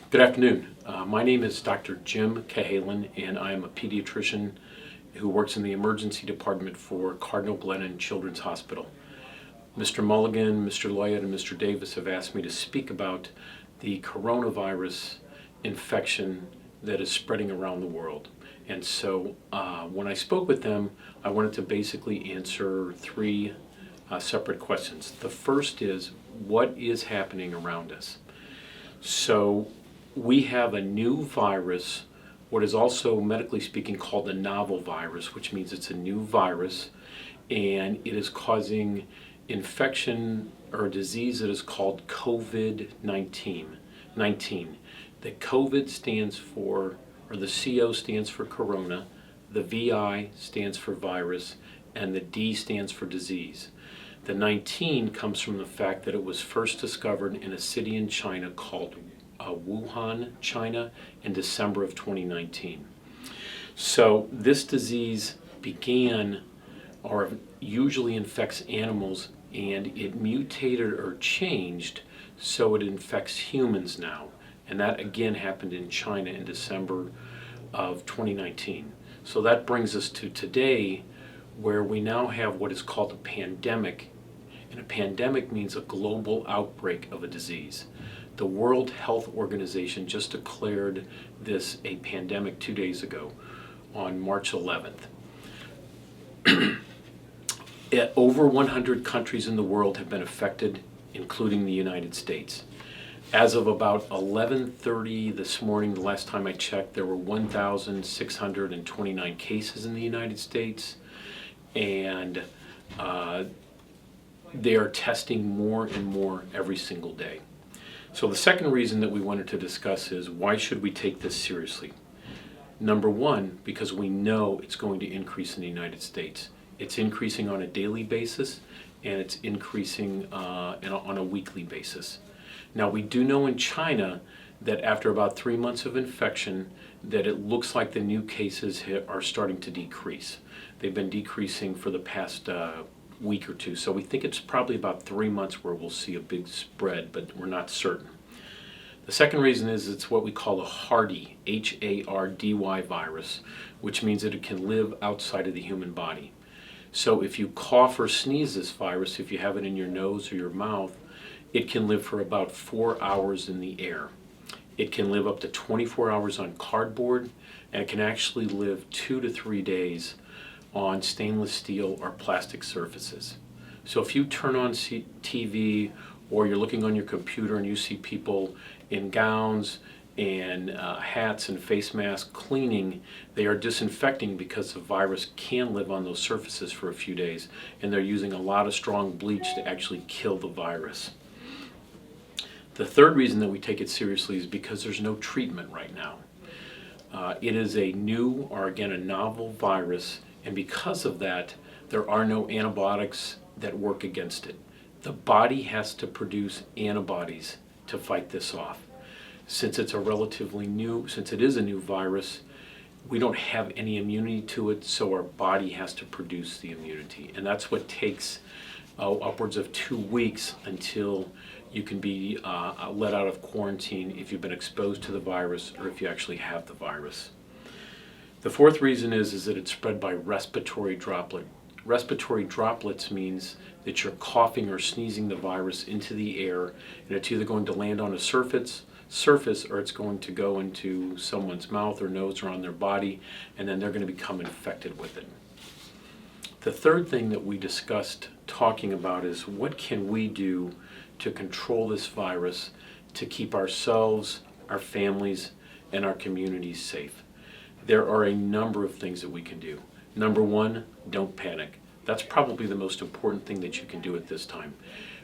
Good afternoon. My name is Dr. Jim Cahalin, and I am a pediatrician who works in the emergency department for Cardinal Glennon Children's Hospital. Mr. Mulligan, Mr. Lloyd, and Mr. Davis have asked me to speak about the coronavirus infection that is spreading around the world. And so when I spoke with them, I wanted to basically answer three separate questions. The first is, what is happening around us? So we have a new virus, what is also medically speaking called a novel virus, which means it's a new virus, and it is causing infection or a disease that is called COVID-19. The COVID stands for, or the CO stands for corona, the VI stands for virus, and the D stands for disease. The 19 comes from the fact that it was first discovered in a city in China called Wuhan, China, in December of 2019. So this disease began, or usually infects animals, and it mutated or changed so it infects humans now. And that again happened in China in December of 2019. So that brings us to today, where we now have what is called a pandemic. And a pandemic means a global outbreak of a disease. The World Health Organization just declared this a pandemic 2 days ago on March 11th. Over 100 countries in the world have been affected, including the United States. As of about 11:30 this morning, the last time I checked, there were 1,629 cases in the United States, and they are testing more and more every single day. So the second reason that we wanted to discuss is, why should we take this seriously? Number one, because we know it's going to increase in the United States. It's increasing on a daily basis, and it's increasing on a weekly basis. Now, we do know in China that after about 3 months of infection, that it looks like the new cases are starting to decrease. They've been decreasing for the past week or two. So we think it's probably about 3 months where we'll see a big spread, but we're not certain. The second reason is it's what we call a hardy, H-A-R-D-Y virus, which means that it can live outside of the human body. So if you cough or sneeze this virus, if you have it in your nose or your mouth, it can live for about 4 hours in the air. It can live up to 24 hours on cardboard, and it can actually live 2 to 3 days on stainless steel or plastic surfaces. So if you turn on TV or you're looking on your computer and you see people in gowns and hats and face masks cleaning, they are disinfecting because the virus can live on those surfaces for a few days, and they're using a lot of strong bleach to actually kill the virus. The third reason that we take it seriously is because there's no treatment right now. It is a new, or again, a novel virus, and because of that, there are no antibiotics that work against it. The body has to produce antibodies to fight this off. Since it's a since it is a new virus, we don't have any immunity to it, so our body has to produce the immunity. And that's what takes upwards of 2 weeks until you can be let out of quarantine if you've been exposed to the virus or if you actually have the virus. The fourth reason is that it's spread by respiratory droplet. Respiratory droplets means that you're coughing or sneezing the virus into the air, and it's either going to land on a surface or it's going to go into someone's mouth or nose or on their body, and then they're going to become infected with it. The third thing that we discussed talking about is, what can we do to control this virus to keep ourselves, our families, and our communities safe? There are a number of things that we can do. Number one, don't panic. That's probably the most important thing that you can do at this time.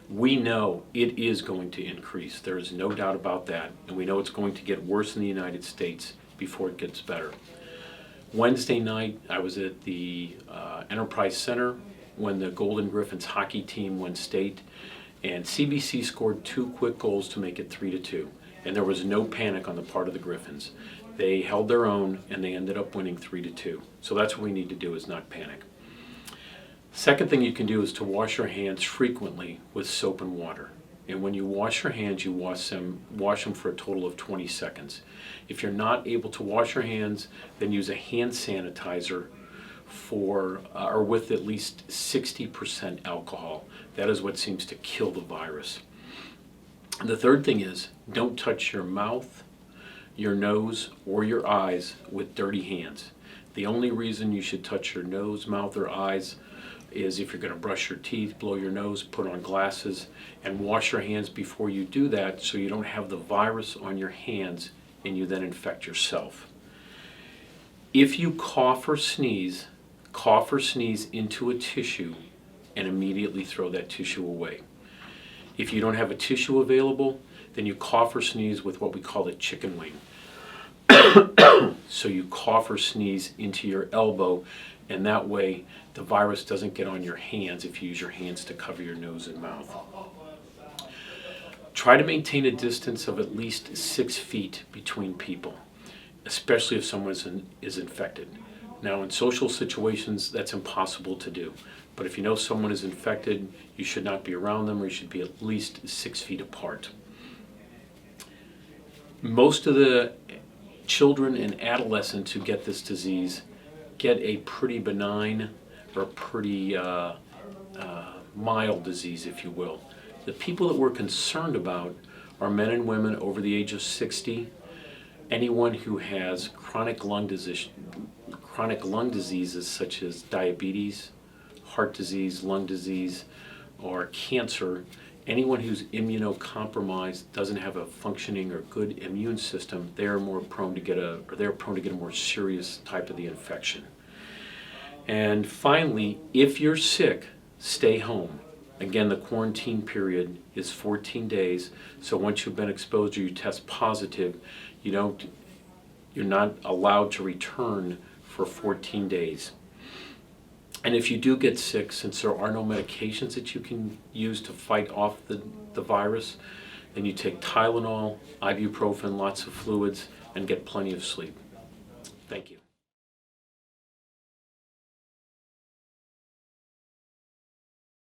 We know it is going to increase. There is no doubt about that. And we know it's going to get worse in the United States before it gets better. Wednesday night, I was at the Enterprise Center when the Golden Griffins hockey team won state, and CBC scored 2 quick goals to make it 3-2. And there was no panic on the part of the Griffins. They held their own, and they ended up winning 3-2. So that's what we need to do, is not panic. Second thing you can do is to wash your hands frequently with soap and water. And when you wash your hands, you wash them for a total of 20 seconds. If you're not able to wash your hands, then use a hand sanitizer or with at least 60% alcohol. That is what seems to kill the virus. The third thing is, don't touch your mouth, your nose, or your eyes with dirty hands. The only reason you should touch your nose, mouth, or eyes is if you're going to brush your teeth, blow your nose, put on glasses, and wash your hands before you do that so you don't have the virus on your hands and you then infect yourself. If you cough or sneeze into a tissue and immediately throw that tissue away. If you don't have a tissue available, then you cough or sneeze with what we call a chicken wing. So you cough or sneeze into your elbow, and that way the virus doesn't get on your hands if you use your hands to cover your nose and mouth. Try to maintain a distance of at least 6 feet between people, especially if someone is infected. Now, in social situations, that's impossible to do. But if you know someone is infected, you should not be around them, or you should be at least 6 feet apart. Most of the children and adolescents who get this disease get a pretty benign or pretty mild disease, if you will. The people that we're concerned about are men and women over the age of 60, anyone who has chronic lung diseases such as diabetes, heart disease, lung disease, or cancer. Anyone who's immunocompromised, doesn't have a functioning or good immune system, they're prone to get a more serious type of the infection. And finally, if you're sick, stay home. Again, the quarantine period is 14 days, so once you've been exposed or you test positive, you're not allowed to return for 14 days. And if you do get sick, since there are no medications that you can use to fight off the virus, then you take Tylenol, ibuprofen, lots of fluids, and get plenty of sleep. Thank you.